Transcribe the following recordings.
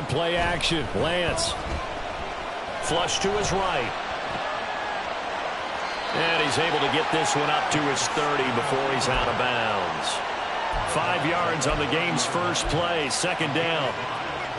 on play action. Lance. Flush to his right. And he's able to get this one up to his 30 before he's out of bounds. 5 yards on the game's first play, second down.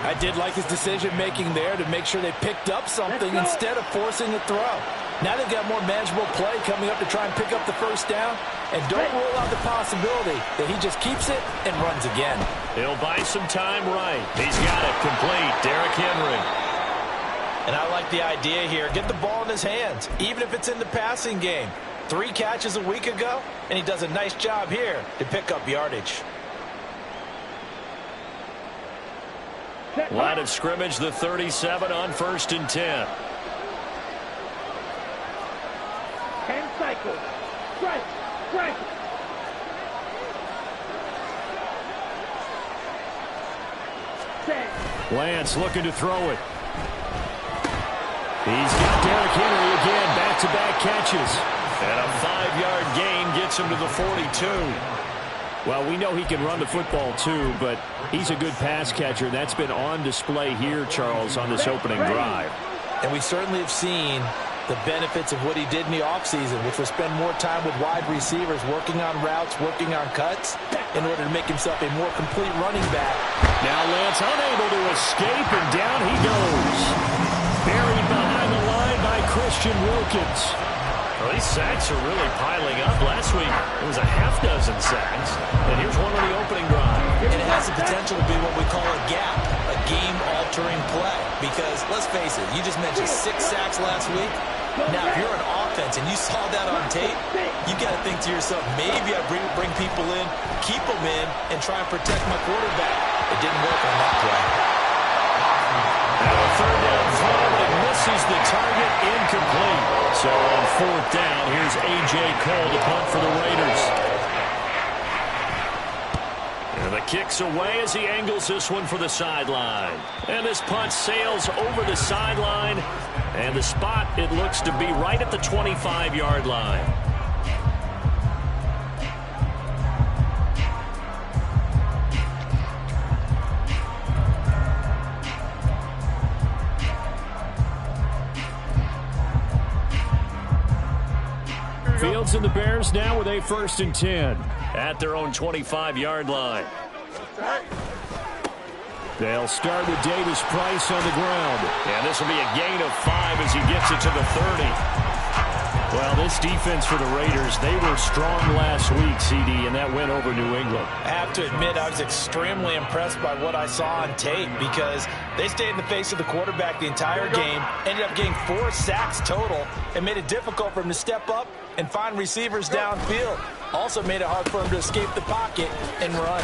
I did like his decision-making there to make sure they picked up something instead of forcing a throw. Now they've got more manageable play coming up to try and pick up the first down. And don't rule out the possibility that he just keeps it and runs again. He'll buy some time right. He's got it complete. Derrick Henry. And I like the idea here. Get the ball in his hands, even if it's in the passing game. 3 catches a week ago, and he does a nice job here to pick up yardage. Line of scrimmage, the 37 on 1st and 10. 10 cycles. Strike. Strike. Lance looking to throw it. He's got Derrick Henry again, back-to-back catches. And a 5-yard gain gets him to the 42. Well, we know he can run the football too, but he's a good pass catcher. That's been on display here, Charles, on this opening drive. And we certainly have seen the benefits of what he did in the offseason, which was spend more time with wide receivers, working on routes, working on cuts, in order to make himself a more complete running back. Now Lance unable to escape, and down he goes. Buried behind the line by Christian Wilkins. Well, these sacks are really piling up. Last week, it was a half-dozen sacks. And here's one on the opening drive. And it has the potential to be what we call a gap, a game-altering play. Because, let's face it, you just mentioned 6 sacks last week. Now, if you're an offense and you saw that on tape, you got to think to yourself, maybe I bring people in, keep them in, and try and protect my quarterback. It didn't work on that play. Now a 3rd down throw, but it misses the target, incomplete. So on 4th down, here's A.J. Cole to punt for the Raiders. And the kick's away as he angles this one for the sideline. And this punt sails over the sideline. And the spot, it looks to be right at the 25-yard line. Fields and the Bears now with a 1st and 10. At their own 25-yard line. They'll start with Davis Price on the ground. And this will be a gain of 5 as he gets it to the 30. Well, this defense for the Raiders, they were strong last week, CD, and that went over New England. I have to admit, I was extremely impressed by what I saw on tape because they stayed in the face of the quarterback the entire game, ended up getting 4 sacks total, and made it difficult for him to step up and find receivers downfield. Also made it hard for him to escape the pocket and run.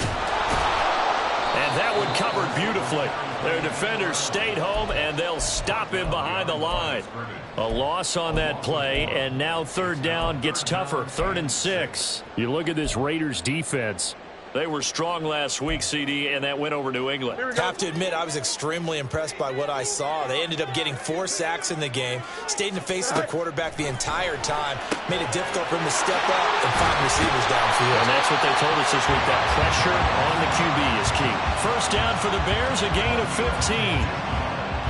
And that one covered beautifully. Their defenders stayed home, and they'll stop him behind the line. A loss on that play, and now 3rd down gets tougher. 3rd and 6. You look at this Raiders defense. They were strong last week, CD, and that went over New England. I have to admit, I was extremely impressed by what I saw. They ended up getting 4 sacks in the game, stayed in the face of the quarterback the entire time, made it difficult for him to step up and find receivers downfield. And that's what they told us this week, that pressure on the QB is key. 1st down for the Bears, a gain of 15.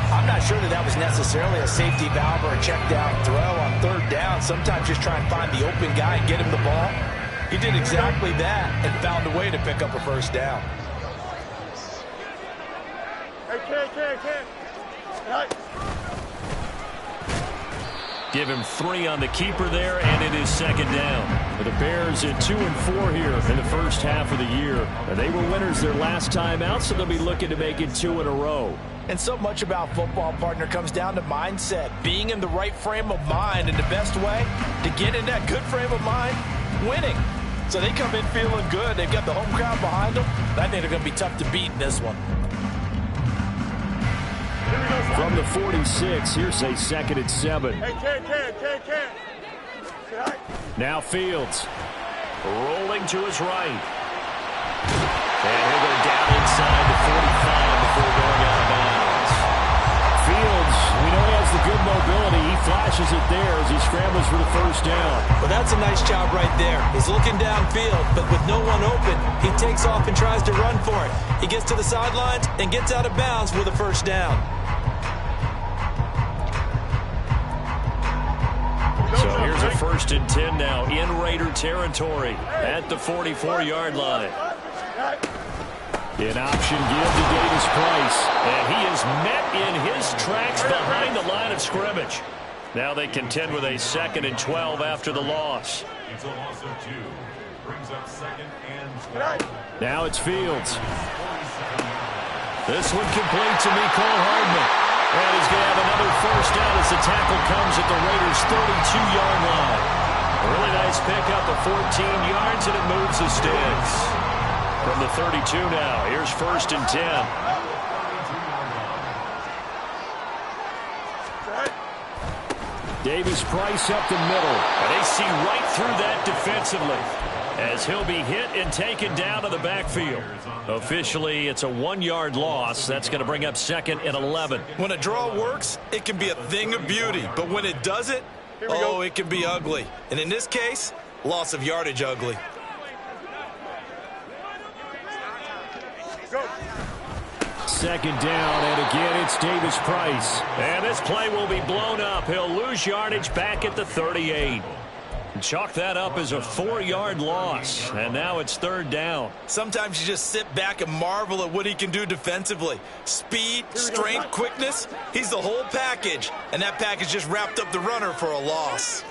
I'm not sure that was necessarily a safety valve or a check down throw on 3rd down. Sometimes just try and find the open guy and get him the ball. He did exactly that and found a way to pick up a 1st down. Give him 3 on the keeper there, and it is 2nd down. The Bears at 2 and 4 here in the first half of the year. They were winners their last time out, so they'll be looking to make it 2 in a row. And so much about football, partner, comes down to mindset. Being in the right frame of mind, and the best way to get in that good frame of mind, winning. So they come in feeling good. They've got the home crowd behind them. I think they're going to be tough to beat in this one. From the 46, here's a 2nd and 7. Now Fields. Rolling to his right. And he'll go down inside the 45 before going out of bounds. Fields, we know he has the good mobility. He flashes it there as he scrambles for the first down. Well, that's a nice job right there. He's looking downfield, but with no one open, he takes off and tries to run for it. He gets to the sidelines and gets out of bounds with a first down. So here's a 1st and 10 now in Raider territory at the 44-yard line. An option give to Davis Price. And he is met in his tracks behind the line of scrimmage. Now they contend with a 2nd and 12 after the loss. It's a loss of 2. Brings up 2nd and 12. Now it's Fields. This one complete to Mecole Hardman. And he's going to have another first down as the tackle comes at the Raiders' 32-yard line. A really nice pickup of 14 yards, and it moves the sticks. From the 32 now, here's 1st and 10. Davis Price up the middle. And they see right through that defensively as he'll be hit and taken down to the backfield. Officially, it's a 1-yard loss. That's going to bring up 2nd and 11. When a draw works, it can be a thing of beauty. But when it doesn't, it can be ugly. And in this case, loss of yardage ugly. Second down, and again it's Davis Price. And this play will be blown up. He'll lose yardage back at the 38. Chalk that up as a 4-yard loss. And now it's 3rd down. Sometimes you just sit back and marvel at what he can do defensively. Speed, strength, quickness. He's the whole package. And that package just wrapped up the runner for a loss.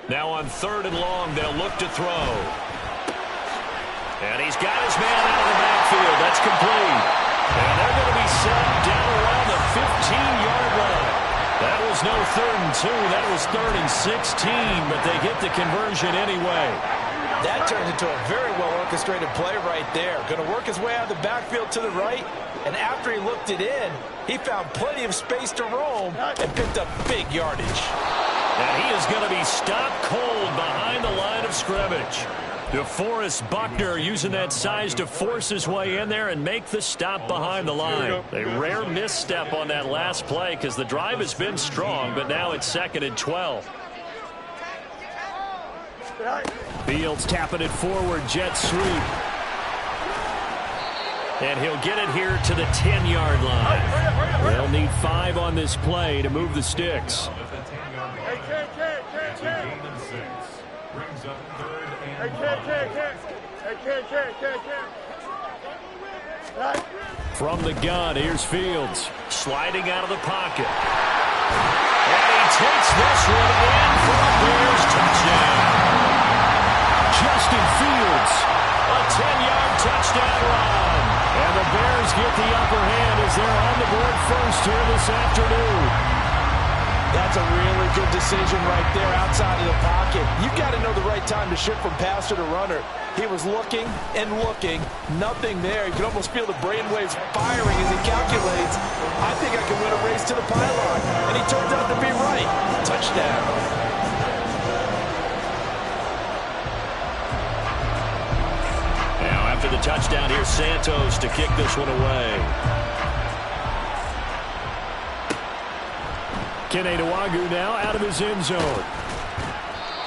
Now on 3rd and long, they'll look to throw. And he's got his man out of the backfield. That's complete. And they're going to be set down around the 15-yard line. That was no 3rd and 2. That was 3rd and 16, but they get the conversion anyway. That turns into a very well-orchestrated play right there. Going to work his way out of the backfield to the right, and after he looked it in, he found plenty of space to roam and picked up big yardage. And he is going to be stopped cold behind the line of scrimmage. DeForest Buckner using that size to force his way in there and make the stop behind the line. A rare misstep on that last play because the drive has been strong, but now it's 2nd and 12. Fields tapping it forward, jet sweep. And he'll get it here to the 10-yard line. They'll need 5 on this play to move the sticks. Brings up 3rd and 1. From the gun, here's Fields. Sliding out of the pocket. And he takes this one in for a Bears touchdown. Justin Fields. A 10-yard touchdown run. And the Bears get the upper hand as they're on the board first here this afternoon. That's a really good decision right there outside of the pocket. You've got to know the right time to shift from passer to runner. He was looking and looking. Nothing there. You can almost feel the brainwaves firing as he calculates. I think I can win a race to the pylon. And he turns out to be right. Touchdown. Now after the touchdown, here's Santos to kick this one away. Kene Nwangwu now out of his end zone.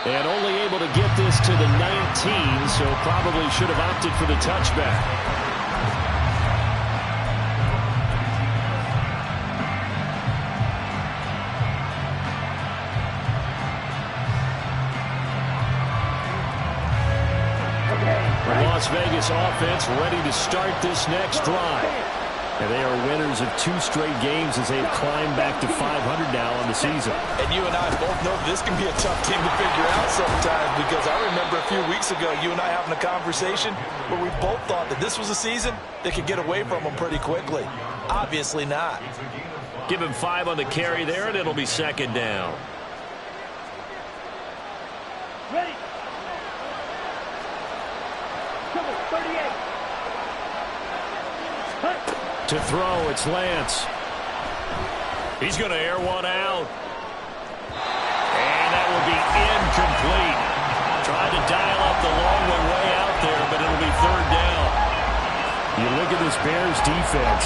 And only able to get this to the 19, so probably should have opted for the touchback. The Las Vegas offense ready to start this next drive. And they are winners of 2 straight games as they've climbed back to 500 now on the season. And you and I both know this can be a tough team to figure out sometimes, because I remember a few weeks ago you and I having a conversation where we both thought that this was a season that could get away from them pretty quickly. Obviously not. Give him 5 on the carry there, and it'll be 2nd down. Ready. 38. To throw, it's Lance. He's going to air one out. And that will be incomplete. Tried to dial up the long way out there, but it'll be 3rd down. You look at this Bears defense.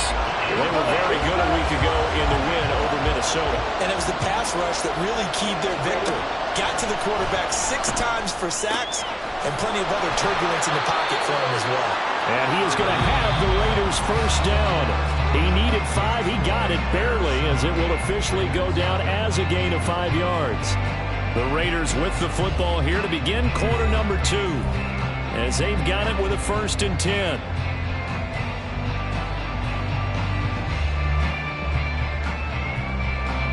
They were very good a week ago in the win over Minnesota. And it was the pass rush that really keyed their victory. Got to the quarterback 6 times for sacks and plenty of other turbulence in the pocket for him as well. And he is going to have the Raiders first down. He needed 5. He got it barely, as it will officially go down as a gain of 5 yards. The Raiders with the football here to begin quarter number 2, as they've got it with a 1st and 10.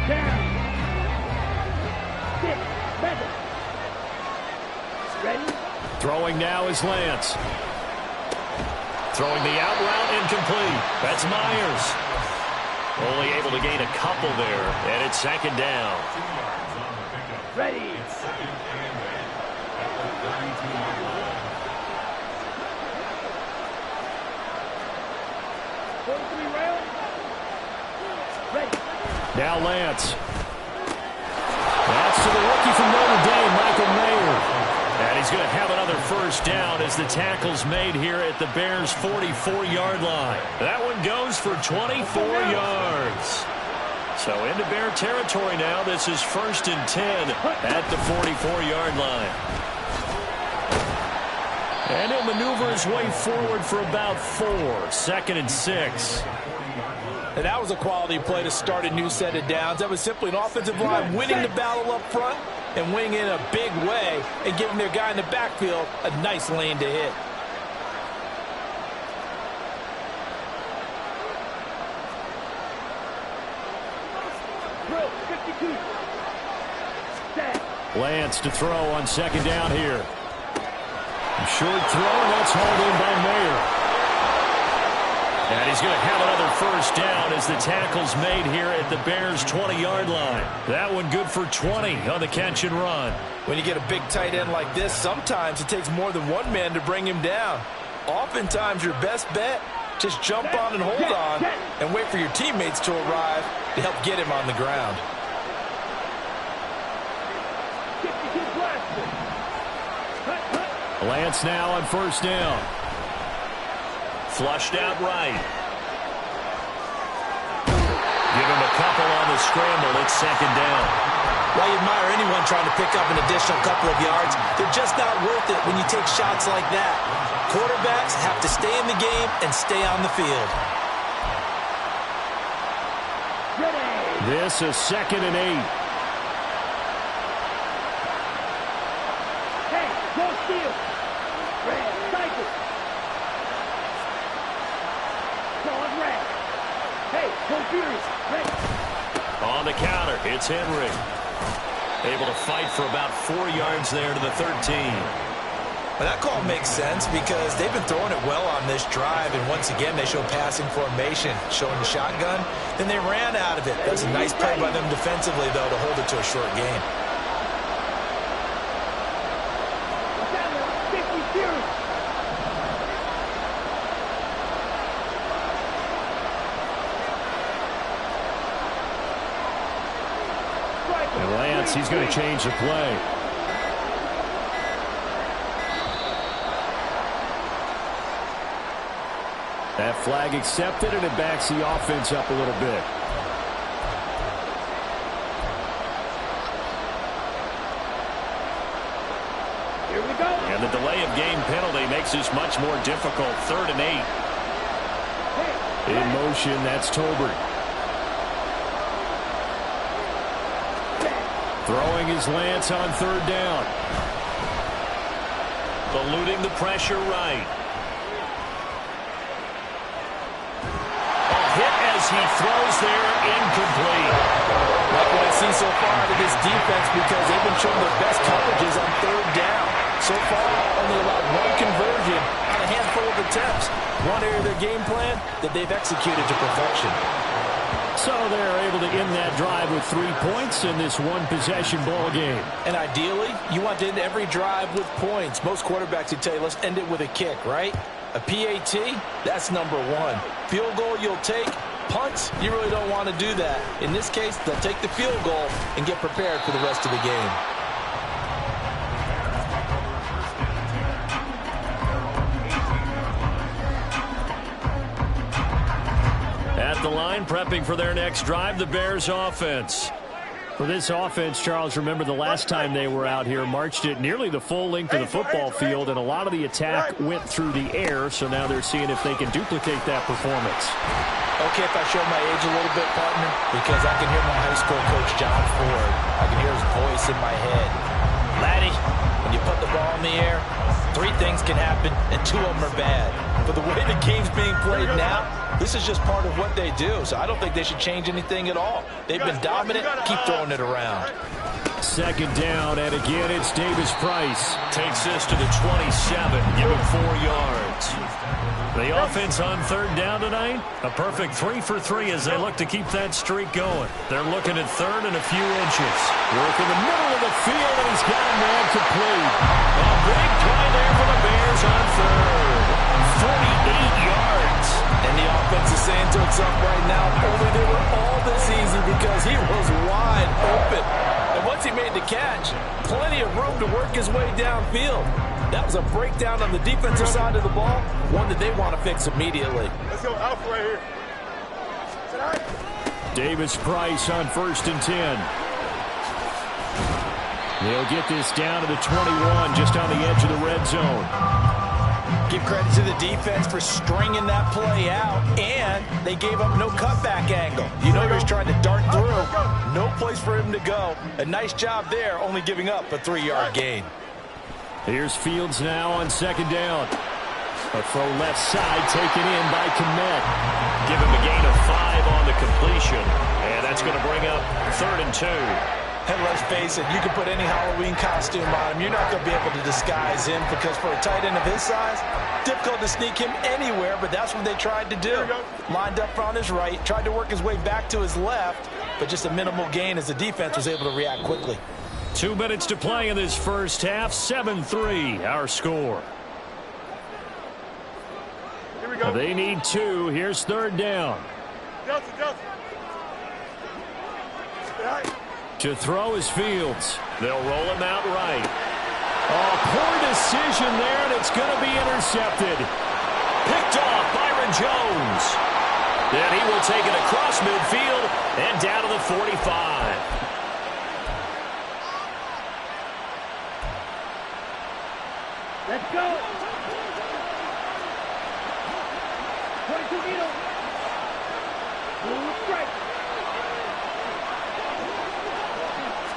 Down. 6. Better. Ready? Throwing now is Lance. Throwing the out route incomplete. That's Myers. Only able to gain a couple there, and it's 2nd down. Ready. Now Lance. That's to the rookie from Notre Dame, Michael Mayer. And he's going to have another first down as the tackle's made here at the Bears' 44-yard line. That one goes for 24 yards. So into Bear territory now. This is 1st and 10 at the 44-yard line. And he'll maneuver his way forward for about 4. 2nd and 6. And that was a quality play to start a new set of downs. That was simply an offensive line winning the battle up front and winning in a big way and giving their guy in the backfield a nice lane to hit. Drill 52. Set. Lance to throw on 2nd down here. Short throw, and that's hauled in by Mayer. And he's going to have another first down as the tackle's made here at the Bears' 20-yard line. That one good for 20 on the catch and run. When you get a big tight end like this, sometimes it takes more than one man to bring him down. Oftentimes, your best bet, just jump on and hold on and wait for your teammates to arrive to help get him on the ground. 52 blaster. Lance now on 1st down. Flushed out right. Give him a couple on the scramble. It's 2nd down. While you admire anyone trying to pick up an additional couple of yards, they're just not worth it when you take shots like that. Quarterbacks have to stay in the game and stay on the field. Ready. This is 2nd and 8. Hey, go steal. Red, cycle. Pause red. Hey, go furious. Ready. On the counter, it's Henry. Able to fight for about 4 yards there to the 13. Well, that call makes sense because they've been throwing it well on this drive, and once again they show passing formation, showing the shotgun. Then they ran out of it. That's a nice play by them defensively, though, to hold it to a short game. And Lance, he's going to change the play. That flag accepted, and it backs the offense up a little bit. Here we go. And the delay of game penalty makes this much more difficult. 3rd and 8. In motion, that's Tolbert. Throwing his Lance on 3rd down. Eluding the pressure right. A hit as he throws there, incomplete. Like what I see so far out of this defense because they've been showing their best coverages on 3rd down. So far, only allowed 1 conversion on a handful of attempts. One area of their game plan that they've executed to perfection. So they're able to end that drive with 3 points in this one-possession ball game. And ideally, you want to end every drive with points. Most quarterbacks would tell you, let's end it with a kick, right? A PAT, that's number 1. Field goal you'll take. Punts, you really don't want to do that. In this case, they'll take the field goal and get prepared for the rest of the game. line, prepping for their next drive, the Bears offense. For this offense, Charles, remember the last time they were out here, marched it nearly the full length of the football field, and a lot of the attack went through the air, so now they're seeing if they can duplicate that performance. Okay, if I show my age a little bit, partner, because I can hear my high school coach, John Ford. I can hear his voice in my head. Laddie, when you put the ball in the air, 3 things can happen, and 2 of them are bad. But the way the game's being played now, this is just part of what they do, so I don't think they should change anything at all. They've been dominant. Keep throwing it around. Second down, and again, it's Davis Price. Takes this to the 27, give him 4 yards. The offense on third down tonight, a perfect 3 for 3 as they look to keep that streak going. They're looking at third and a few inches. Work in the middle of the field, and he's got a man complete. A big play there for the Bears on third. 48 yards. And the offense is saying to itself right now, only they were all this easy because he was wide open. And once he made the catch, plenty of room to work his way downfield. That was a breakdown on the defensive side of the ball, one that they want to fix immediately. Let's go Alpha right here. Davis Price on 1st and 10. They'll get this down to the 21, just on the edge of the red zone. Give credit to the defense for stringing that play out, and they gave up no cutback angle. You know he was trying to dart through. No place for him to go. A nice job there, only giving up a 3-yard gain. Here's Fields now on 2nd down. A throw left side taken in by Kmet. Give him a gain of 5 on the completion, and that's going to bring up 3rd and 2. And let's face it, you can put any Halloween costume on him. You're not going to be able to disguise him because for a tight end of his size, difficult to sneak him anywhere, but that's what they tried to do. Lined up on his right, tried to work his way back to his left, but just a minimal gain as the defense was able to react quickly. 2 minutes to play in this first half. 7-3, our score. Here we go. They need 2. Here's 3rd down. Delta. To throw is Fields. They'll roll him out right. Oh, poor decision there, and it's going to be intercepted. Picked off Byron Jones. Then he will take it across midfield and down to the 45. Let's go. 22 Needle. Blue strike.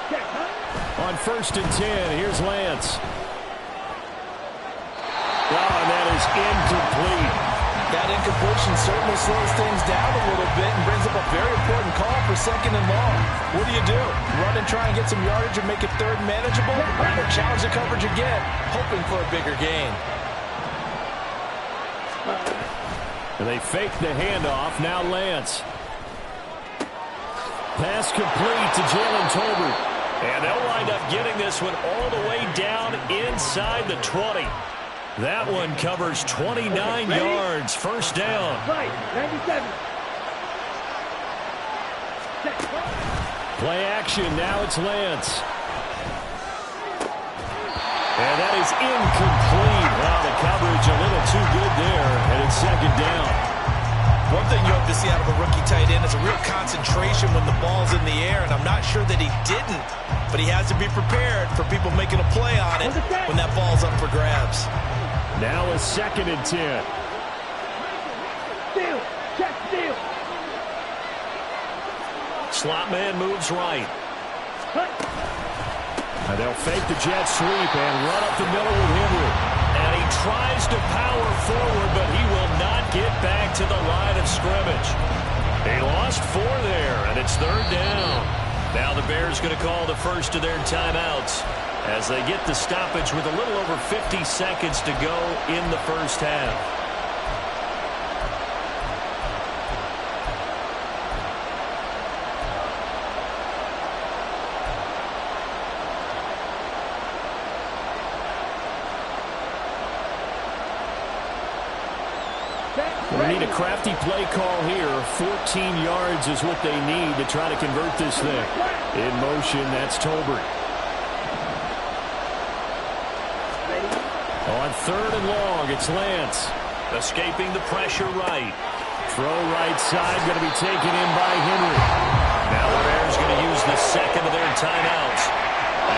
Check, huh? On 1st and 10, here's Lance. Oh, and that is incomplete. That incompletion certainly slows things down a little bit and brings up a very important call for 2nd and long. What do? Run and try and get some yardage and make it 3rd manageable? Or challenge the coverage again, hoping for a bigger gain? And they fake the handoff. Now Lance. Pass complete to Jalen Tolbert. And they'll wind up getting this one all the way down inside the 20. That one covers 29 yards. 1st down. Right, 97. Check. Play action. Now it's Lance. And that is incomplete. Wow, the coverage a little too good there. And it's 2nd down. One thing you hope to see out of a rookie tight end is a real concentration when the ball's in the air, and I'm not sure that he didn't, but he has to be prepared for people making a play on it when that ball's up for grabs. Now a 2nd and 10. Steal. Check, steal. Slot man moves right. Cut. And they'll fake the jet sweep and run up the middle with Henry. And he tries to power forward, but he will not get back to the line of scrimmage. He lost 4 there, and it's 3rd down. Now the Bears going to call the first of their timeouts as they get the stoppage with a little over 50 seconds to go in the first half. We need a crafty play call here. 14 yards is what they need to try to convert this thing. In motion, that's Tolbert. On 3rd and long, it's Lance. Escaping the pressure right. Throw right side, going to be taken in by Henry. Now the Bears going to use the second of their timeouts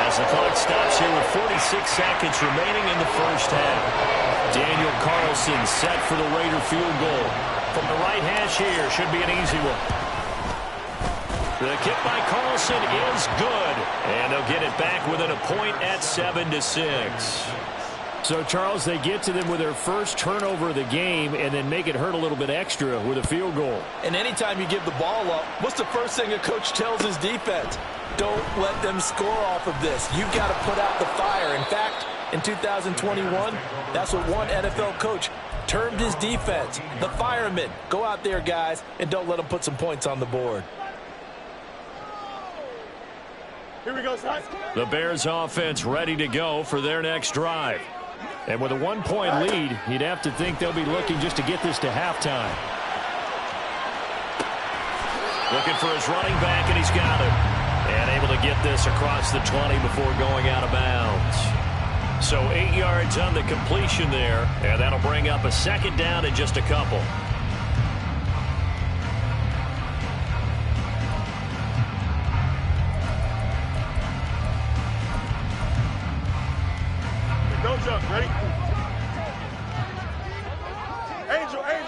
as the clock stops here with 46 seconds remaining in the first half. Daniel Carlson set for the Raider field goal. From the right hash here, should be an easy one. The kick by Carlson is good, and they'll get it back within a point at 7-6. So, Charles, they get to them with their first turnover of the game and then make it hurt a little bit extra with a field goal. And anytime you give the ball up, what's the first thing a coach tells his defense? Don't let them score off of this. You've got to put out the fire. In fact, in 2021, that's what one NFL coach termed his defense, the firemen. Go out there, guys, and don't let them put some points on the board. Here we go, son. The Bears offense ready to go for their next drive. And with a one-point lead, you'd have to think they'll be looking just to get this to halftime. Looking for his running back, and he's got it. And able to get this across the 20 before going out of bounds. So 8 yards on the completion there, and that'll bring up a second down in just a couple. Go, Chuck. Ready? Angel. Hey,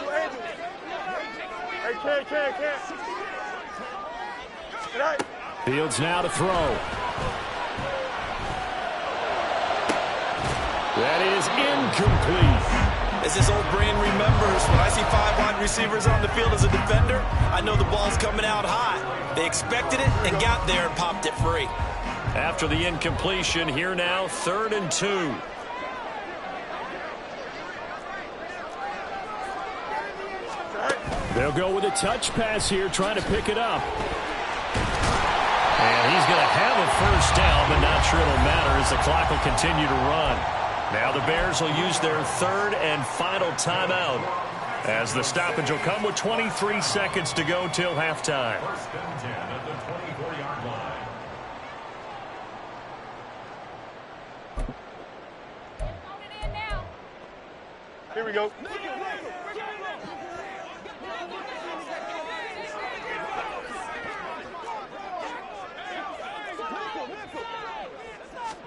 can. Good night. Fields now to throw. That is incomplete. As his old brain remembers, when I see 5 wide receivers on the field as a defender, I know the ball's coming out high. They expected it and got there and popped it free. After the incompletion, here now, 3rd and 2. They'll go with a touch pass here, trying to pick it up. And he's going to have a first down, but not sure it'll matter as the clock will continue to run. Now the Bears will use their 3rd and final timeout as the stoppage will come with 23 seconds to go till halftime. 1st and 10 at the 24-yard line. Here we go.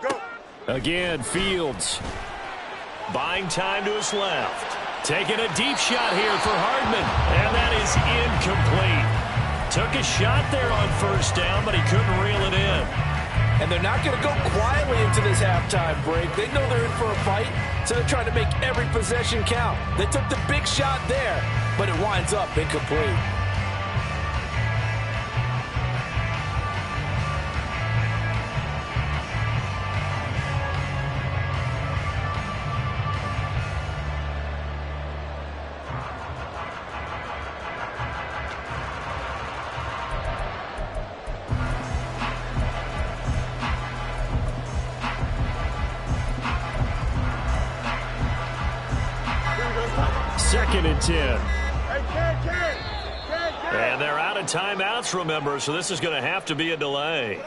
Go. Again, Fields. Buying time to his left. Taking a deep shot here for Hardman. And that is incomplete. Took a shot there on first down, but he couldn't reel it in. And they're not going to go quietly into this halftime break. They know they're in for a fight, so they're trying to make every possession count. They took the big shot there, but it winds up incomplete. Second and 10. And they're out of timeouts, remember, so this is going to have to be a delay.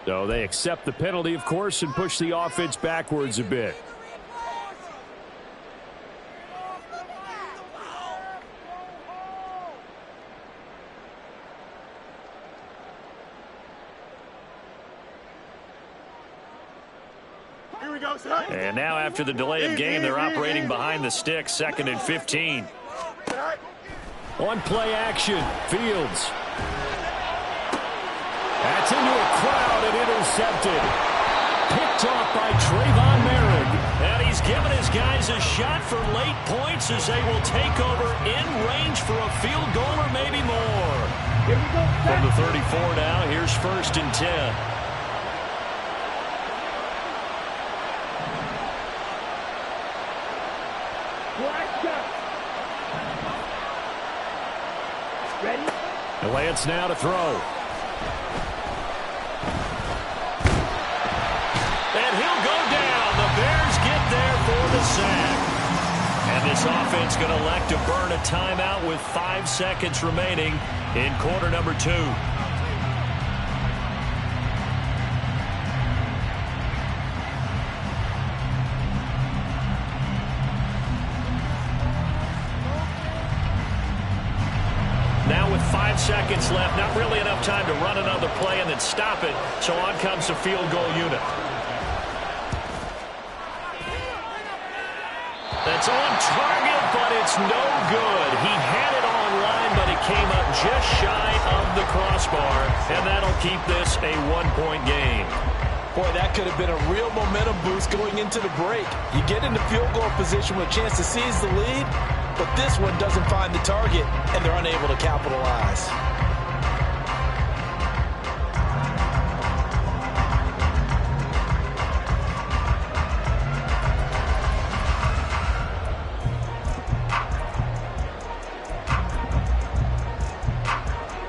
So they accept the penalty, of course, and push the offense backwards a bit. Here we go, son. And now after the delay of game, they're operating behind the sticks, 2nd and 15. On play action, Fields. That's into a crowd and intercepted. Picked off by Trayvon Merrick. And he's given his guys a shot for late points as they will take over in range for a field goal or maybe more. Here we go, From the 34 now, here's 1st and 10. Lance now to throw. And he'll go down. The Bears get there for the sack. And this offense going to elect to burn a timeout with 5 seconds remaining in quarter number 2. seconds left. Not really enough time to run another play and then stop it. So on comes the field goal unit. That's on target, but it's no good. He had it online, but it came up just shy of the crossbar, and that'll keep this a one-point game. Boy, that could have been a real momentum boost going into the break. You get into field goal position with a chance to seize the lead, but this one doesn't find the target, and they're unable to capitalize.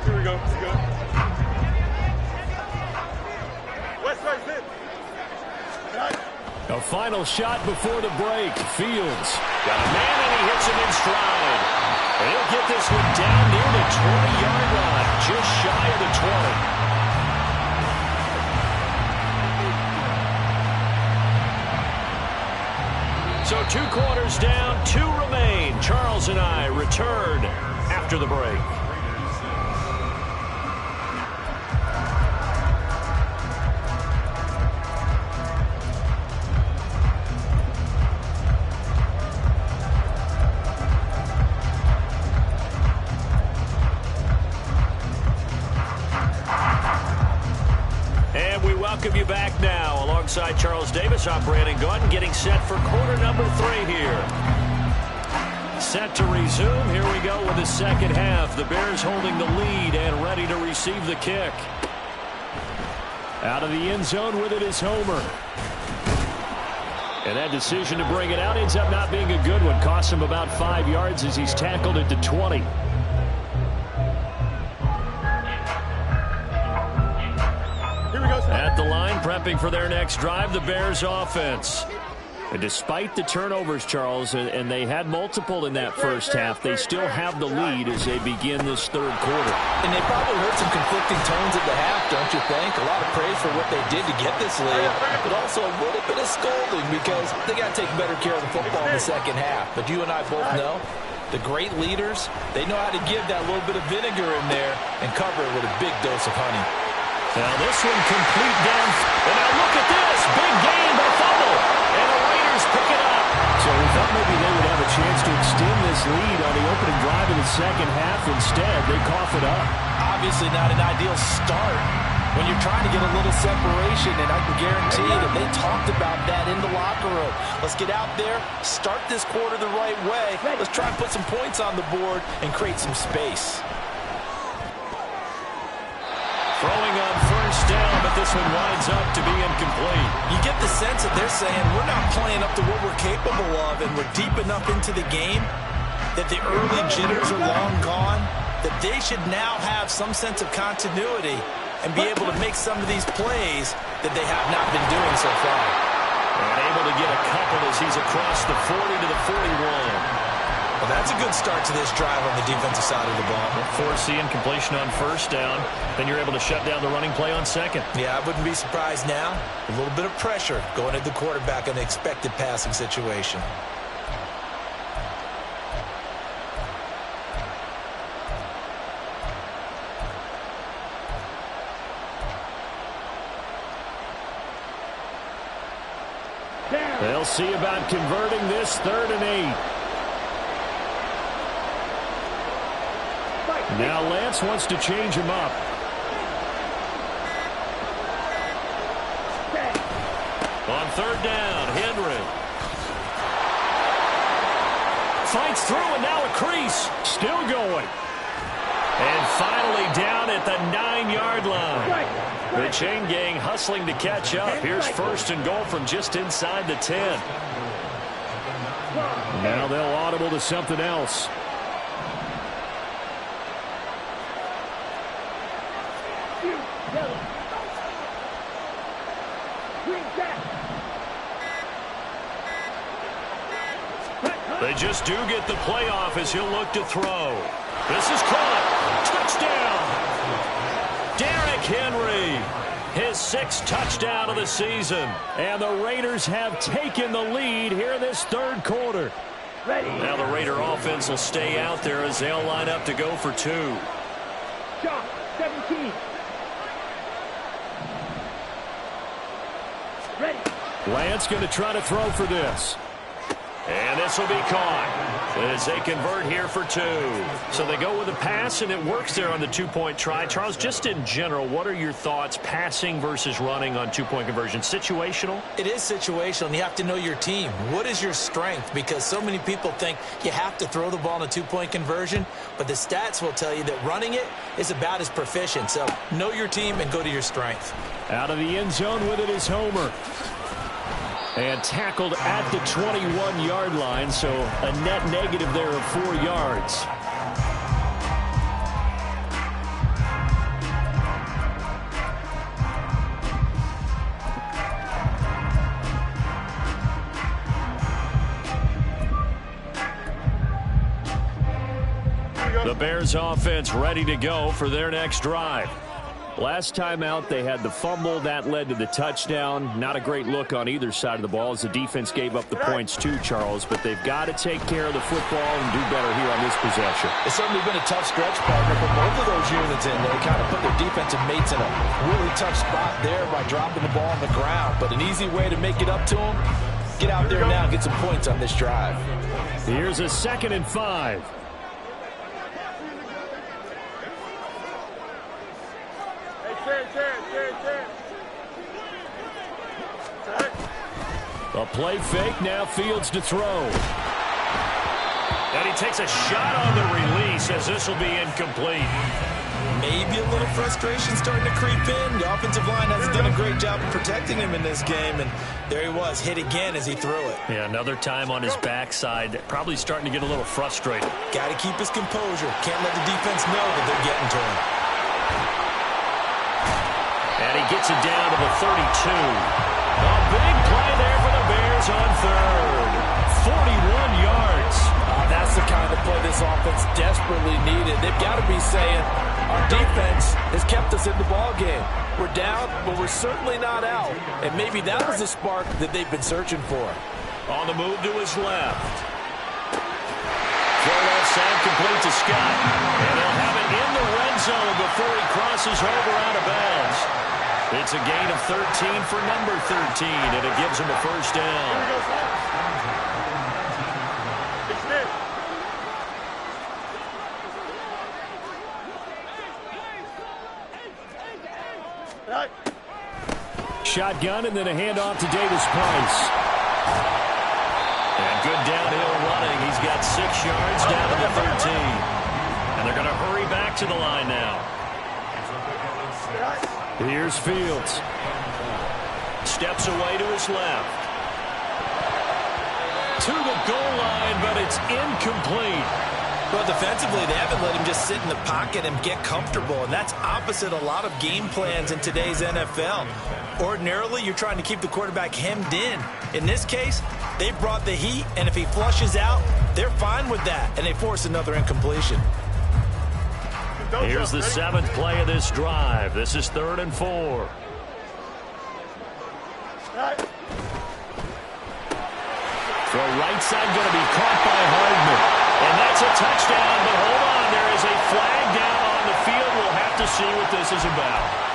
Here we go. A final shot before the break. Fields got a man, and he hits him in stride. And he'll get this one down near the 20-yard line, just shy of the 20. So 2 quarters down, 2 remain. Charles and I return after the break. Welcome you back now. Alongside Charles Davis, I'm Brandon Gaudin, getting set for quarter number 3 here. Set to resume. Here we go with the second half. The Bears holding the lead and ready to receive the kick. Out of the end zone with it is Homer. And that decision to bring it out ends up not being a good one. Costs him about 5 yards as he's tackled it to 20. At the line, prepping for their next drive, the Bears offense. And despite the turnovers, Charles, and they had multiple in that first half, they still have the lead as they begin this third quarter. And they probably heard some conflicting tones at the half, don't you think? A lot of praise for what they did to get this lead, but also a little bit of scolding because they got to take better care of the football in the second half. But you and I both know the great leaders, they know how to give that little bit of vinegar in there and cover it with a big dose of honey. Now this one complete down. And now look at this. Big gain, but fumble. And the Raiders pick it up. So we thought maybe they would have a chance to extend this lead on the opening drive in the second half. Instead, they cough it up. Obviously not an ideal start when you're trying to get a little separation, and I can guarantee that they talked about that in the locker room. Let's get out there, start this quarter the right way. Let's try and put some points on the board and create some space. Throwing on first down, but this one winds up to be incomplete. You get the sense that they're saying we're not playing up to what we're capable of, and we're deep enough into the game that the early jitters are long gone, that they should now have some sense of continuity and be able to make some of these plays that they have not been doing so far. And able to get a couple as he's across the 40 to the 41. Well, that's a good start to this drive on the defensive side of the ball. Forcing completion on first down. Then you're able to shut down the running play on second. Yeah, I wouldn't be surprised now. A little bit of pressure going at the quarterback in an expected passing situation. They'll see about converting this 3rd and 8. Now Lance wants to change him up. On 3rd down, Henry. Fights through and now a crease. Still going. And finally down at the 9-yard line. The chain gang hustling to catch up. Here's 1st and goal from just inside the 10. Now they'll audible to something else. They just do get the playoff as he'll look to throw. This is caught. Touchdown. Derrick Henry. His 6th touchdown of the season. And the Raiders have taken the lead here in this 3rd quarter. Now the Raider offense will stay out there as they'll line up to go for 2. Shot, 17. Ready. Lance going to try to throw for this. And this will be caught as they convert here for 2. So they go with a pass, and it works there on the 2-point try. Charles, just in general, what are your thoughts passing versus running on 2-point conversion? Situational? It is situational, and you have to know your team. What is your strength? Because so many people think you have to throw the ball in a 2-point conversion, but the stats will tell you that running it is about as proficient. So know your team and go to your strength. Out of the end zone with it is Homer. And tackled at the 21-yard line, so a net negative there of 4 yards. The Bears offense ready to go for their next drive. Last time out, they had the fumble. That led to the touchdown. Not a great look on either side of the ball as the defense gave up the points too, Charles. But they've got to take care of the football and do better here on this possession. It's certainly been a tough stretch, partner, for both of those units in. They kind of put their defensive mates in a really tough spot there by dropping the ball on the ground. But an easy way to make it up to them, get out there now and get some points on this drive. Here's a 2nd and 5. A play fake, now Fields to throw. And he takes a shot on the release as this will be incomplete. Maybe a little frustration starting to creep in. The offensive line hasn't done a great job of protecting him in this game, and there he was, hit again as he threw it. Yeah, another time on his backside, probably starting to get a little frustrated. Got to keep his composure. Can't let the defense know that they're getting to him. And he gets it down to the 32. A big play there for the Bears on 3rd. 41 yards. That's the kind of play this offense desperately needed. They've got to be saying, our defense has kept us in the ball game. We're down, but we're certainly not out. And maybe that was the spark that they've been searching for. On the move to his left. Throw offside, complete to Scott. And they'll have it in the red zone before he crosses over out of bounds. It's a gain of 13 for number 13, and it gives him a first down. Shotgun and then a handoff to Davis Price. And good downhill running. He's got 6 yards down to the 13. And they're going to hurry back to the line now. Here's Fields. Steps away to his left. To the goal line, but it's incomplete. Well, defensively, they haven't let him just sit in the pocket and get comfortable, and that's opposite a lot of game plans in today's NFL. Ordinarily, you're trying to keep the quarterback hemmed in. In this case, they brought the heat, and if he flushes out, they're fine with that, and they force another incompletion. Here's the 7th play of this drive. This is 3rd and 4. Throw right side going to be caught by Hardman. And that's a touchdown, but hold on. There is a flag down on the field. We'll have to see what this is about.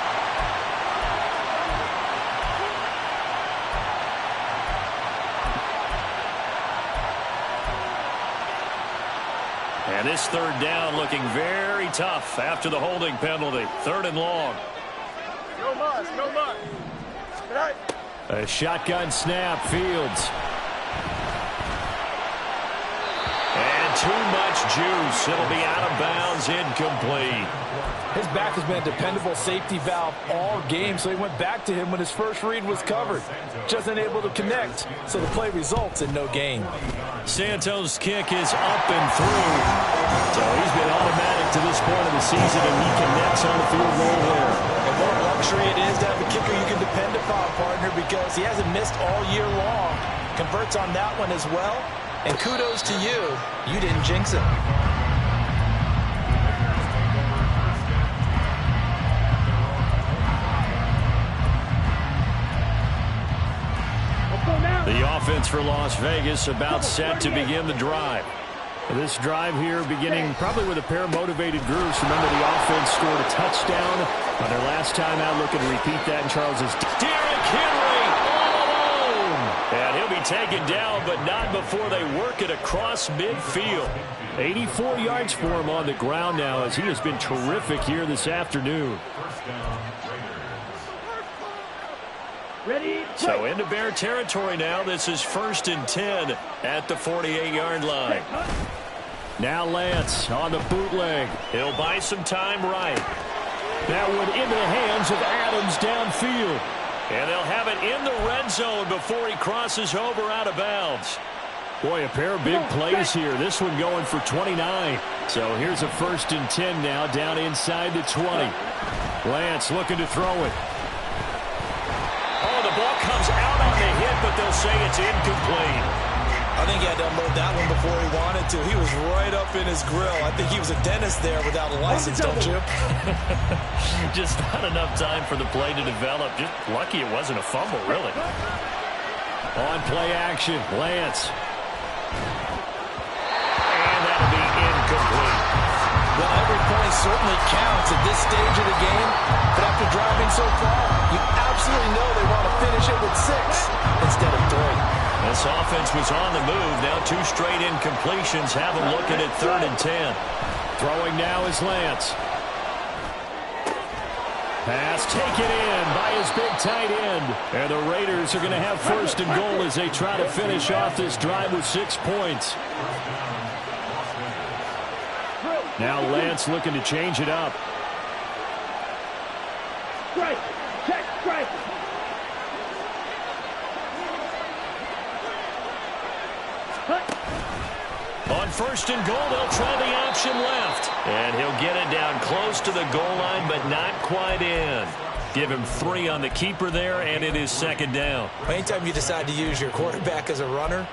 And this 3rd down looking very tough after the holding penalty. 3rd and long. No muss, no muss. Right. A shotgun snap, Fields. And too much juice. It'll be out of bounds, incomplete. His back has been a dependable safety valve all game, so he went back to him when his first read was covered. Just unable to connect, so the play results in no gain. Santos' kick is up and through. So he's been automatic to this point of the season, and he connects on the field goal there. And what a luxury it is to have a kicker you can depend upon, partner, because he hasn't missed all year long. Converts on that one as well. And kudos to you. You didn't jinx him. The offense for Las Vegas about set to begin the drive. This drive here beginning probably with a pair of motivated groups. Remember, the offense scored a touchdown on their last time out. Looking to repeat that in Charles's. Derrick Henry all alone. And he'll be taken down, but not before they work it across midfield. 84 yards for him on the ground now, as he has been terrific here this afternoon. Ready? So into Bear territory now. This is 1st and 10 at the 48-yard line. Now Lance on the bootleg. He'll buy some time right. That one into the hands of Adams downfield. And they'll have it in the red zone before he crosses over out of bounds. Boy, a pair of big plays here. This one going for 29. So here's a 1st and 10 now down inside the 20. Lance looking to throw it. Oh, the ball comes out on the hit, but they'll say it's incomplete. I think he had to unload that one before he wanted to. He was right up in his grill. I think he was a dentist there without a license, don't you? Just not enough time for the play to develop. Just lucky it wasn't a fumble, really. On play action, Lance. And that'll be incomplete. Well, every point certainly counts at this stage of the game. But after driving so far, you absolutely know they want to finish it with 6 instead of 3. This offense was on the move. Now 2 straight incompletions have them looking at 3rd and 10. Throwing now is Lance. Pass taken in by his big tight end. And the Raiders are going to have 1st and goal as they try to finish off this drive with 6 points. Now Lance looking to change it up. Strike. Check. Strike. On 1st and goal, they'll try the option left. And he'll get it down close to the goal line, but not quite in. Give him 3 on the keeper there, and it is 2nd down. Anytime you decide to use your quarterback as a runner,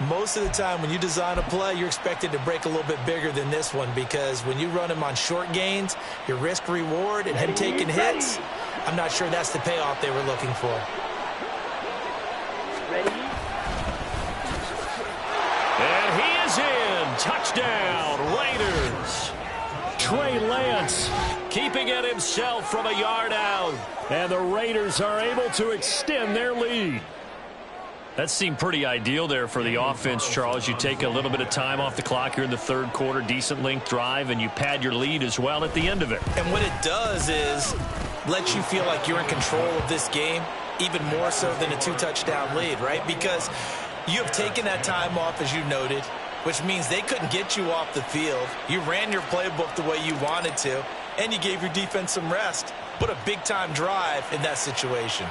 most of the time when you design a play, you're expected to break a little bit bigger than this one, because when you run him on short gains, your risk-reward and him taking hits, I'm not sure that's the payoff they were looking for. Ready? And he is in. Touchdown, Raiders. Trey Lance Keeping it himself from a yard out. And the Raiders are able to extend their lead. That seemed pretty ideal there for the offense, Charles. You take a little bit of time off the clock here in the 3rd quarter, decent length drive, and you pad your lead as well at the end of it. And what it does is let you feel like you're in control of this game, even more so than a 2-touchdown lead, right? Because you have taken that time off, as you noted, which means they couldn't get you off the field. You ran your playbook the way you wanted to, and you gave your defense some rest. What a big-time drive in that situation.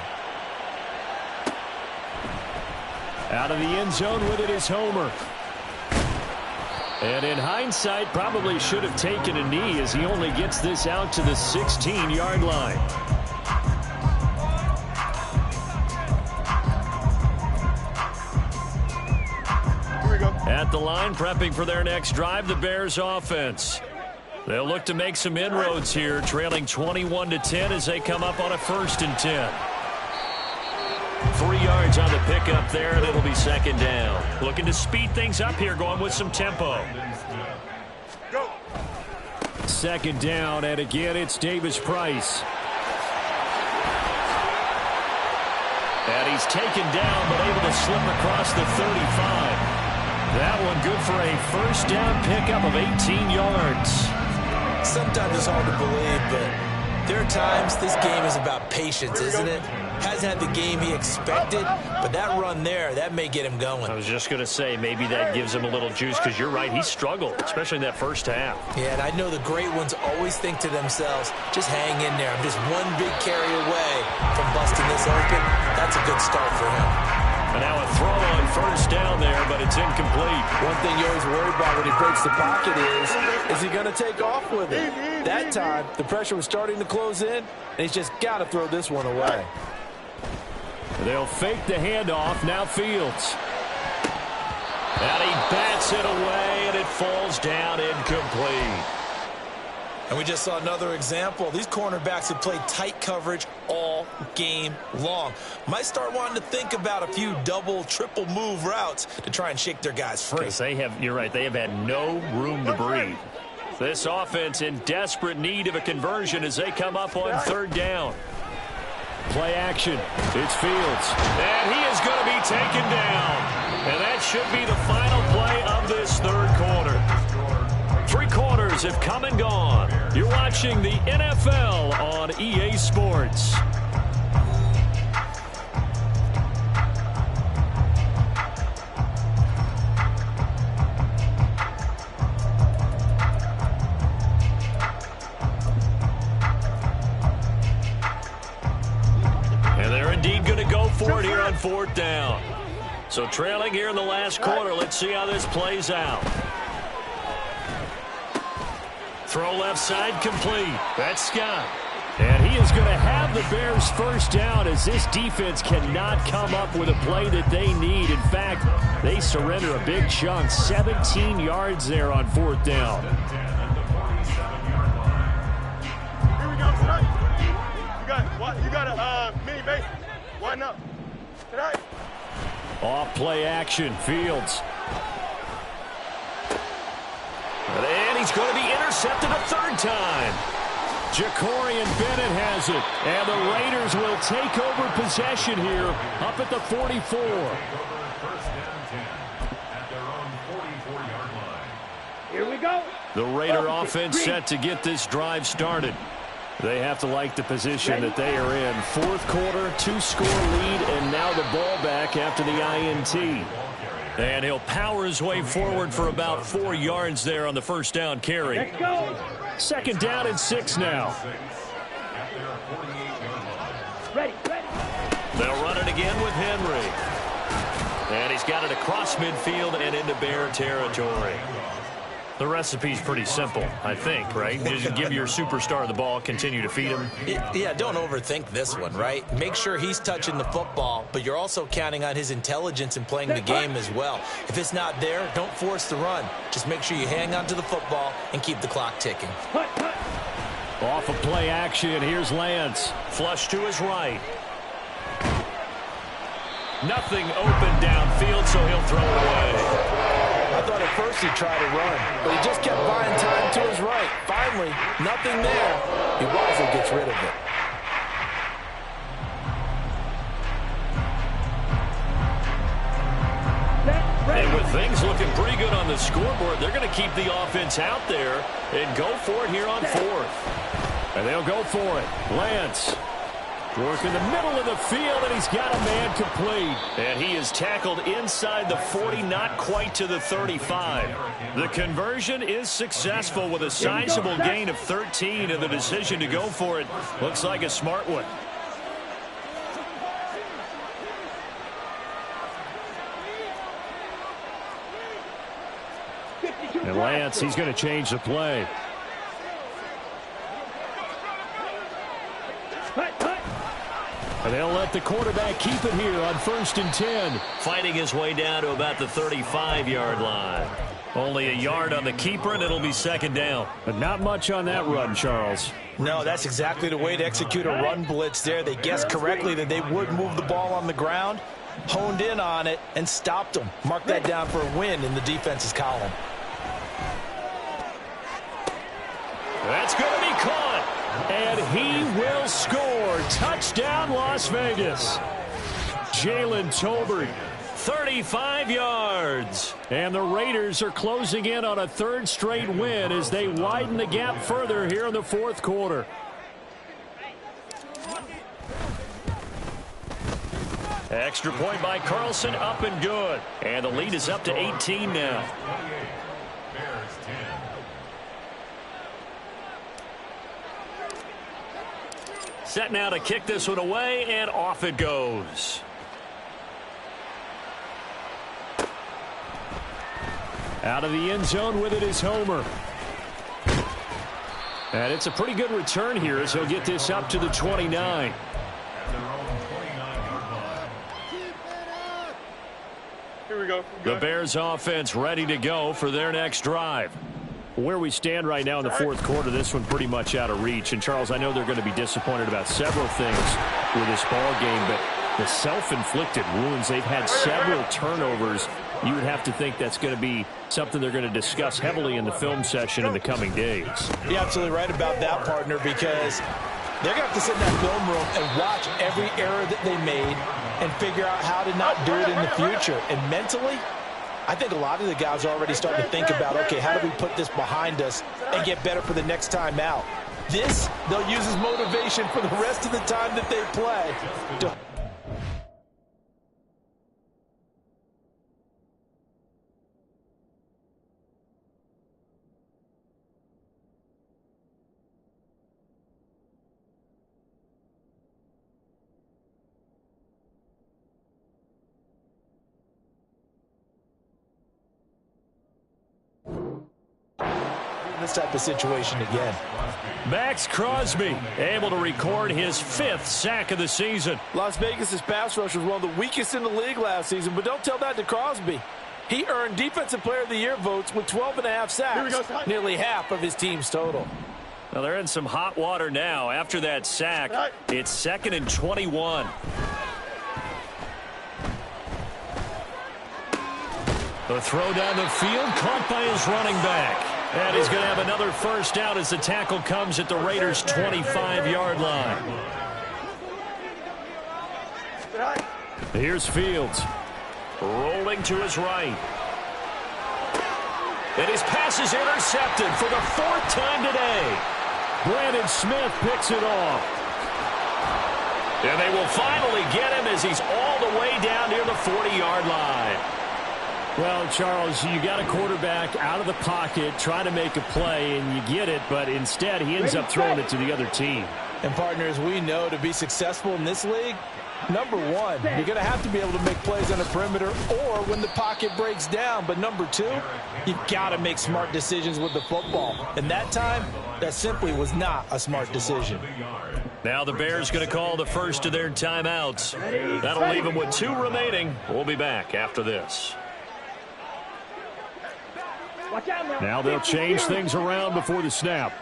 Out of the end zone with it is Homer. And in hindsight, probably should have taken a knee as he only gets this out to the 16-yard line. At the line, prepping for their next drive, the Bears offense. They'll look to make some inroads here, trailing 21-10 as they come up on a 1st and 10. 3 yards on the pickup there, and it'll be 2nd down. Looking to speed things up here, going with some tempo. 2nd down, and again, it's Davis Price. And he's taken down, but able to slip across the 35. That one good for a 1st down pickup of 18 yards. Sometimes it's hard to believe, but there are times this game is about patience, isn't it? Hasn't had the game he expected, but that run there, that may get him going. I was just going to say, maybe that gives him a little juice, because you're right, he struggled, especially in that 1st half. Yeah, and I know the great ones always think to themselves, just hang in there. I'm just one big carry away from busting this open. That's a good start for him. And now a throw on 1st down there, but it's incomplete. One thing you always worry about when he breaks the pocket is he going to take off with it? That time, the pressure was starting to close in, and he's just got to throw this one away. They'll fake the handoff. Now Fields. And he bats it away, and it falls down incomplete. And we just saw another example. These cornerbacks have played tight coverage all game long. Might start wanting to think about a few double, triple move routes to try and shake their guys free. You're right, they have had no room to breathe. This offense in desperate need of a conversion as they come up on third down. Play action. It's Fields. And he is going to be taken down. And that should be the final play of this third quarter. 3 quarters have come and gone. You're watching the NFL on EA Sports. And they're indeed going to go for it here on fourth down. So trailing here in the last quarter. Let's see how this plays out. Throw left side complete. That's Scott. And he is going to have the Bears first down as this defense cannot come up with a play that they need. In fact, they surrender a big chunk. 17 yards there on fourth down. Here we go tonight. You got a mini base. Why not? Tonight. Off play action. Fields. And he's going to be intercepted a third time. Jacorian Bennett has it. And the Raiders will take over possession here up at the 44. First down 10 at their own 44-yard line. Here we go. The Raider offense set to get this drive started. They have to like the position that they are in. Fourth quarter, 2-score lead, and now the ball back after the INT. And he'll power his way forward for about 4 yards there on the first down carry. Let's go. Second down and 6 now. Ready. They'll run it again with Henry. And he's got it across midfield and into Bear territory. The recipe's pretty simple, I think, right? Just give your superstar the ball, continue to feed him. Yeah, don't overthink this one, right? Make sure he's touching the football, but you're also counting on his intelligence in playing the game as well. If it's not there, don't force the run. Just make sure you hang on to the football and keep the clock ticking. Off of play action, here's Lance. Flush to his right. Nothing open downfield, so he'll throw it away. I thought at first he'd try to run, but he just kept buying time to his right. Finally, nothing there. He wisely gets rid of it. And with things looking pretty good on the scoreboard, they're going to keep the offense out there and go for it here on fourth. And they'll go for it. Lance. Work in the middle of the field, and he's got a man complete. And he is tackled inside the 40, not quite to the 35. The conversion is successful with a sizable gain of 13, and the decision to go for it looks like a smart one. And Lance, he's going to change the play. And they'll let the quarterback keep it here on 1st and 10. Fighting his way down to about the 35-yard line. Only a yard on the keeper, and it'll be second down. But not much on that run, Charles. No, that's exactly the way to execute a run blitz there. They guessed correctly that they would move the ball on the ground, honed in on it, and stopped them. Mark that down for a win in the defense's column. That's going to be caught. And he will score. Touchdown, Las Vegas. Jalen Tolbert. 35 yards. And the Raiders are closing in on a third straight win as they widen the gap further here in the fourth quarter. Extra point by Carlson, up and good. And the lead is up to 18 now. Set now to kick this one away, and off it goes. Out of the end zone with it is Homer. And it's a pretty good return here as he'll get this up to the 29. Here we go. The Bears offense ready to go for their next drive. Where we stand right now in the fourth quarter, this one pretty much out of reach. And, Charles, I know they're going to be disappointed about several things with this ball game, but the self-inflicted wounds, they've had several turnovers. You would have to think that's going to be something they're going to discuss heavily in the film session in the coming days. You're absolutely right about that, partner, because they're going to have to sit in that film room and watch every error that they made and figure out how to not do it in the future. And mentally, I think a lot of the guys are already starting to think about, okay, how do we put this behind us and get better for the next time out? This, they'll use as motivation for the rest of the time that they play. This type of situation again. Maxx Crosby able to record his 5th sack of the season. Las Vegas' pass rush was one of the weakest in the league last season, but don't tell that to Crosby. He earned Defensive Player of the Year votes with 12.5 sacks, nearly half of his team's total. Well, they're in some hot water now. After that sack, it's 2nd and 21. The throw down the field, caught by his running back. And he's going to have another first down as the tackle comes at the Raiders' 25-yard line. Here's Fields. Rolling to his right. And his pass is intercepted for the 4th time today. Brandon Smith picks it off. And they will finally get him as he's all the way down near the 40-yard line. Well, Charles, you got a quarterback out of the pocket trying to make a play, and you get it, but instead he ends up throwing it to the other team. And, partners, we know to be successful in this league, number one, you're going to have to be able to make plays on the perimeter or when the pocket breaks down. But number two, you've got to make smart decisions with the football. And that time, that simply was not a smart decision. Now the Bears going to call the first of their timeouts. That'll leave them with 2 remaining. We'll be back after this. Now they'll change things around before the snap.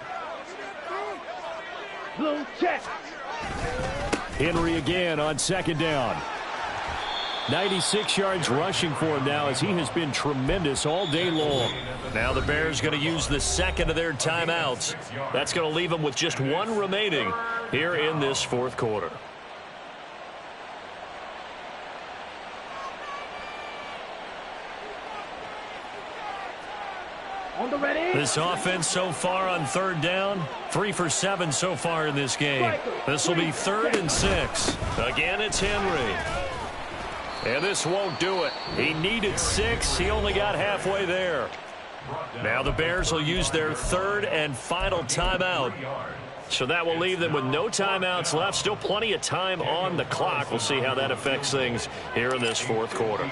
Blue check. Henry again on 2nd down. 96 yards rushing for him now as he has been tremendous all day long. Now the Bears going to use the 2nd of their timeouts. That's going to leave them with just 1 remaining here in this 4th quarter. This offense so far on 3rd down, 3 for 7 so far in this game. This will be 3rd and 6. Again, it's Henry. And this won't do it. He needed 6. He only got halfway there. Now the Bears will use their 3rd and final timeout. So that will leave them with no timeouts left. Still plenty of time on the clock. We'll see how that affects things here in this 4th quarter.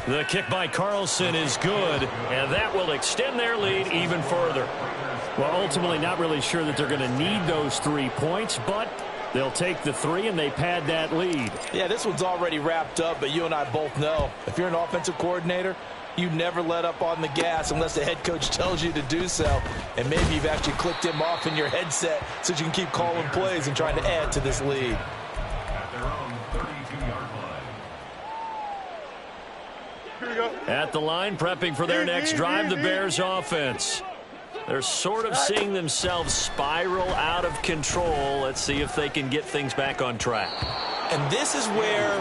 The kick by Carlson is good, and that will extend their lead even further. Well, ultimately not really sure that they're going to need those 3 points, but they'll take the 3 and they pad that lead. Yeah, this one's already wrapped up, but you and I both know if you're an offensive coordinator, you never let up on the gas unless the head coach tells you to do so. And maybe you've actually clicked him off in your headset so you can keep calling plays and trying to add to this lead. At the line, prepping for their next drive, the Bears offense. They're sort of seeing themselves spiral out of control. Let's see if they can get things back on track. And this is where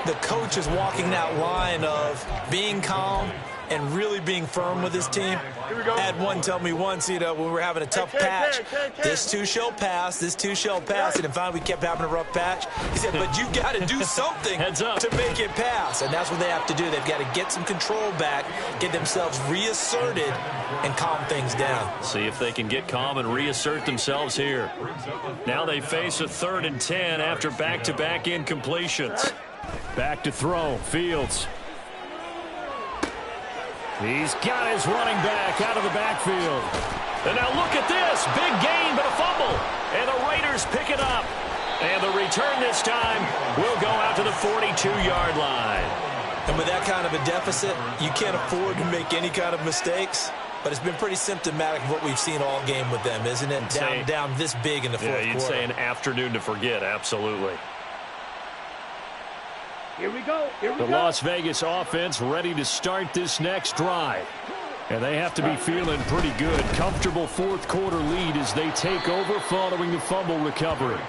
the coach is walking that line of being calm and really being firm with his team. I had one tell me once, when we were having a tough patch, this too shall pass, this too shall pass, and finally we kept having a rough patch. He said, but you got to do something to make it pass, and that's what they have to do. They've got to get some control back, get themselves reasserted, and calm things down. See if they can get calm and reassert themselves here. Now they face a 3rd and 10 after back-to-back incompletions. Back to throw, Fields. He's got his running back out of the backfield. And now look at this. Big gain, but a fumble. And the Raiders pick it up. And the return this time will go out to the 42-yard line. And with that kind of a deficit, you can't afford to make any kind of mistakes. But it's been pretty symptomatic of what we've seen all game with them, isn't it? Down this big in the fourth quarter. Yeah, you'd say an afternoon to forget, absolutely. Here we go. The Las Vegas offense ready to start this next drive. And they have to be feeling pretty good. Comfortable fourth quarter lead as they take over following the fumble recovery.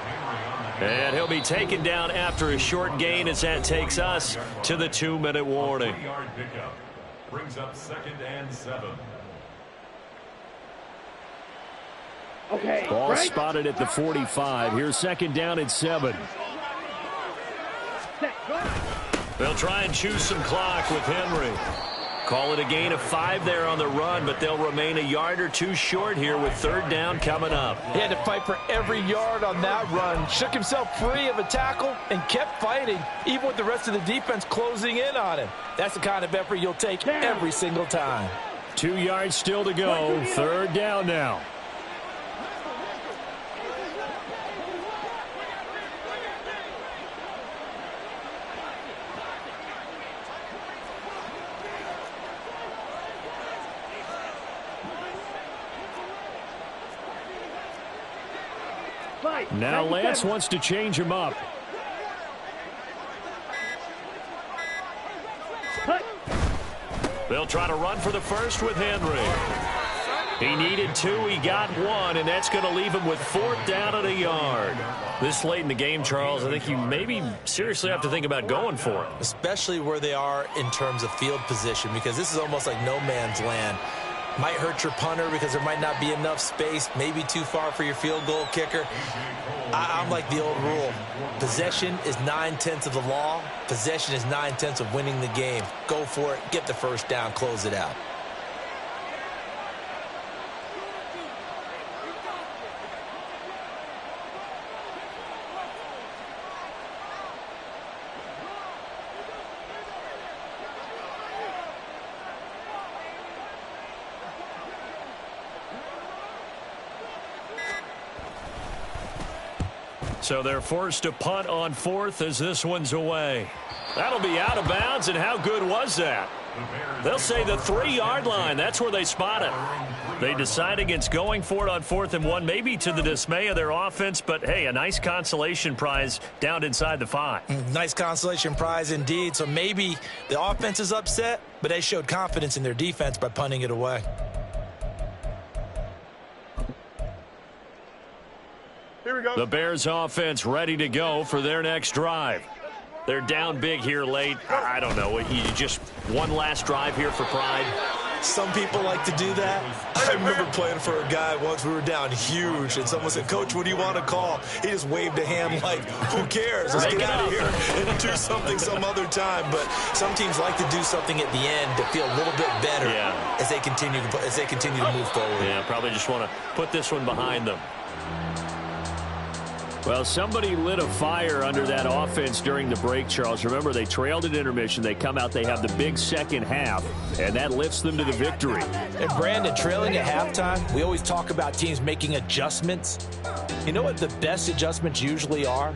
And he'll be taken down after a short gain as that takes us to the 2-minute warning. 3-yard pickup brings up 2nd and 7. Okay. Ball right. spotted at the 45. Here's 2nd down and 7. They'll try and choose some clock with Henry. Call it a gain of 5 there on the run, but they'll remain a yard or two short here with 3rd down coming up. He had to fight for every yard on that run. Shook himself free of a tackle and kept fighting, even with the rest of the defense closing in on him. That's the kind of effort you'll take every single time. 2 yards still to go. 3rd down now. Now Lance wants to change him up. They'll try to run for the first with Henry. He needed 2, he got 1, and that's going to leave him with 4th down and a yard. This late in the game, Charles, I think you maybe seriously have to think about going for it. Especially where they are in terms of field position, because this is almost like no man's land. Might hurt your punter because there might not be enough space, maybe too far for your field goal kicker. I'm like the old rule. Possession is 9/10 of the law. Possession is 9/10 of winning the game. Go for it. Get the first down. Close it out. So they're forced to punt on 4th as this one's away. That'll be out of bounds, and how good was that? They'll say the 3-yard line. That's where they spot it. They decide against going for it on 4th and 1, maybe to the dismay of their offense, but hey, a nice consolation prize down inside the 5. Nice consolation prize indeed. So maybe the offense is upset, but they showed confidence in their defense by punting it away. Here we go. The Bears offense ready to go for their next drive. They're down big here late. I don't know. You just one last drive here for pride. Some people like to do that. I remember playing for a guy once. We were down huge, and someone said, "Coach, what do you want to call?" He just waved a hand like, who cares? Let's get out of here and do something some other time. But some teams like to do something at the end to feel a little bit better as they continue to move forward. Yeah, probably just want to put this one behind them. Well, somebody lit a fire under that offense during the break, Charles. Remember, they trailed at intermission. They come out, they have the big second half, and that lifts them to the victory. And Brandon, trailing at halftime, we always talk about teams making adjustments. You know what the best adjustments usually are?